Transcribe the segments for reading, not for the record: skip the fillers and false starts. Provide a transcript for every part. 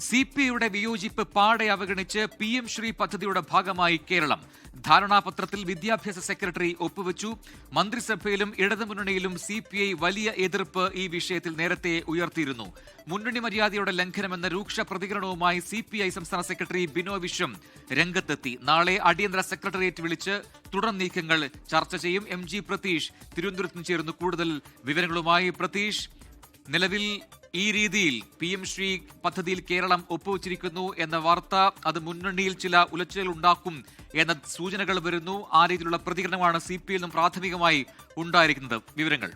സിപിഐയുടെ വിയോജിപ്പ് പാടെ അവഗണിച്ച് PM ശ്രീ പദ്ധതിയുടെ ഭാഗമായി കേരളം. ധാരണാപത്രത്തിൽ വിദ്യാഭ്യാസ സെക്രട്ടറി ഒപ്പുവെച്ചു. മന്ത്രിസഭയിലും ഇടതുമുന്നണിയിലും CPI വലിയ എതിർപ്പ് ഈ വിഷയത്തിൽ നേരത്തെ ഉയർത്തിയിരുന്നു. മുന്നണി മര്യാദയുടെ ലംഘനമെന്ന രൂക്ഷ പ്രതികരണവുമായി CPI സംസ്ഥാന സെക്രട്ടറി ബിനോയ് വിശ്വം രംഗത്തെത്തി. നാളെ അടിയന്തര സെക്രട്ടേറിയറ്റ് വിളിച്ച് തുടർ നീക്കങ്ങൾ ചർച്ച ചെയ്യും. MG പ്രതീഷ് തിരുവനന്തപുരത്ത് നിന്ന് ചേരുന്നു കൂടുതൽ വിവരങ്ങളുമായി. പ്രതീഷ്, നിലവിൽ ഈ രീതിയിൽ PM ശ്രീ പദ്ധതിയിൽ കേരളം ഒപ്പുവച്ചിരിക്കുന്നു എന്ന വാർത്ത അത് മുന്നണിയിൽ ചില ഉലച്ചിലുകൾ ഉണ്ടാക്കും എന്ന സൂചനകൾ വരുന്നു. ആ രീതിയിലുള്ള പ്രതികരണമാണ് CPI നിന്നും പ്രാഥമികമായി ഉണ്ടായിരിക്കുന്നത്. വിവരങ്ങൾ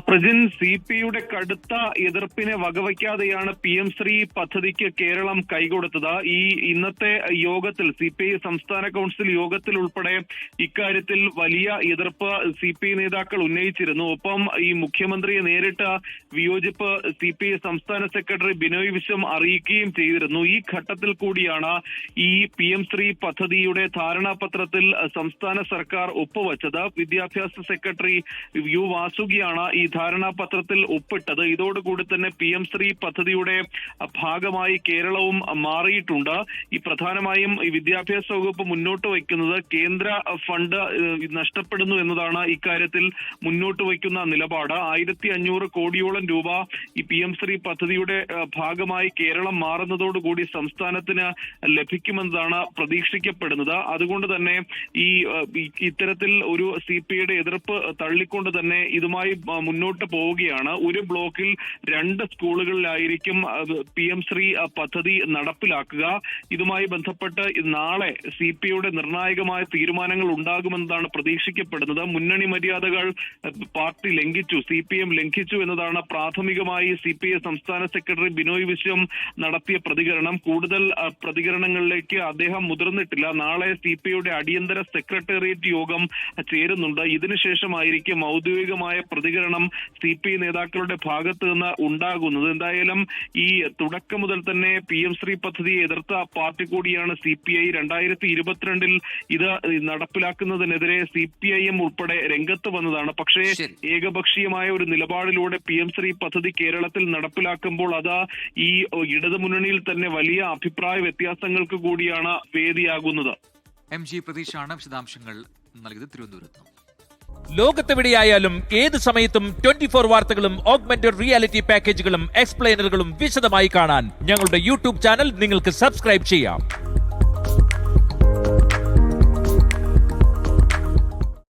പ്രജിൻ, CPIയുടെ കടുത്ത എതിർപ്പിനെ വകവയ്ക്കാതെയാണ് PM ശ്രീ പദ്ധതിക്ക് കേരളം കൈകൊടുത്തത്. ഈ ഇന്നത്തെ യോഗത്തിൽ CPI സംസ്ഥാന കൗൺസിൽ യോഗത്തിൽ ഉൾപ്പെടെ ഇക്കാര്യത്തിൽ വലിയ എതിർപ്പ് CPI നേതാക്കൾ ഉന്നയിച്ചിരുന്നു. ഒപ്പം ഈ മുഖ്യമന്ത്രിയെ നേരിട്ട് വിയോജിപ്പ് CPI സംസ്ഥാന സെക്രട്ടറി ബിനോയ് വിശ്വം അറിയിക്കുകയും ചെയ്തിരുന്നു. ഈ ഘട്ടത്തിൽ കൂടിയാണ് ഈ PM ശ്രീ പദ്ധതിയുടെ ധാരണാപത്രത്തിൽ സംസ്ഥാന സർക്കാർ ഒപ്പുവച്ചത്. വിദ്യാഭ്യാസ സെക്രട്ടറി U വാസുകിയാണ് ഈ ധാരണാപത്രത്തിൽ ഒപ്പിട്ടത്. ഇതോടുകൂടി തന്നെ PM ശ്രീ പദ്ധതിയുടെ ഭാഗമായി കേരളവും മാറിയിട്ടുണ്ട്. ഈ പ്രധാനമായും ഈ വിദ്യാഭ്യാസ വകുപ്പ് മുന്നോട്ട് വയ്ക്കുന്നത് കേന്ദ്ര ഫണ്ട് നഷ്ടപ്പെടുന്നു എന്നതാണ് ഇക്കാര്യത്തിൽ മുന്നോട്ട് വയ്ക്കുന്ന നിലപാട്. 1500 കോടിയോളം രൂപ ഈ PM ശ്രീ പദ്ധതിയുടെ ഭാഗമായി കേരളം മാറുന്നതോടുകൂടി സംസ്ഥാനത്തിന് ലഭിക്കുമെന്നതാണ് പ്രതീക്ഷിക്കപ്പെടുന്നത്. അതുകൊണ്ട് തന്നെ ഇത്തരത്തിൽ ഒരു CPIയുടെ എതിർപ്പ് തള്ളിക്കൊണ്ട് തന്നെ ഇതുമായി മുന്നോട്ട് പോവുകയാണ്. ഒരു ബ്ലോക്കിൽ 2 സ്കൂളുകളിലായിരിക്കും PM ശ്രീ പദ്ധതി നടപ്പിലാക്കുക. ഇതുമായി ബന്ധപ്പെട്ട് നാളെ CPIയുടെ നിർണായകമായ തീരുമാനങ്ങൾ ഉണ്ടാകുമെന്നതാണ് പ്രതീക്ഷിക്കപ്പെടുന്നത്. മുന്നണി മര്യാദകൾ പാർട്ടി ലംഘിച്ചു, CPM ലംഘിച്ചു എന്നതാണ് പ്രാഥമികമായി CPI സംസ്ഥാന സെക്രട്ടറി ബിനോയ് വിശ്വം നടത്തിയ പ്രതികരണം. കൂടുതൽ പ്രതികരണങ്ങളിലേക്ക് അദ്ദേഹം മുതിർന്നിട്ടില്ല. നാളെ CPIയുടെ അടിയന്തര സെക്രട്ടേറിയറ്റ് യോഗം ചേരുന്നുണ്ട്. ഇതിനുശേഷമായിരിക്കും ഔദ്യോഗികമായ പ്രതികരണം CPI നേതാക്കളുടെ ഭാഗത്ത് നിന്ന് ഉണ്ടാകുന്നത്. എന്തായാലും ഈ തുടക്കം മുതൽ തന്നെ PM ശ്രീ പദ്ധതിയെ എതിർത്ത പാർട്ടി കൂടിയാണ് CPI. 2022 ഇത് നടപ്പിലാക്കുന്നതിനെതിരെ CPIM ഉൾപ്പെടെ രംഗത്ത് വന്നതാണ്. പക്ഷേ ഏകപക്ഷീയമായ ഒരു നിലപാടിലൂടെ PM ശ്രീ പദ്ധതി കേരളത്തിൽ നടപ്പിലാക്കുമ്പോൾ അത് ഈ ഇടതുമുന്നണിയിൽ തന്നെ വലിയ അഭിപ്രായ വ്യത്യാസങ്ങൾക്ക് കൂടിയാണ് വേദിയാകുന്നത്. MG പ്രതീഷാണ് വിശദാംശങ്ങൾ നൽകിയത് തിരുവനന്തപുരത്ത്. ലോകത്തെവിടെയായാലും ഏത് സമയത്തും 24 വാർത്തകളും ഓഗ്മെന്റഡ് റിയാലിറ്റി പാക്കേജുകളും എക്സ്പ്ലെയിനറുകളും വിശദമായി കാണാൻ ഞങ്ങളുടെ YouTube ചാനൽ നിങ്ങൾക്ക് സബ്സ്ക്രൈബ് ചെയ്യാം.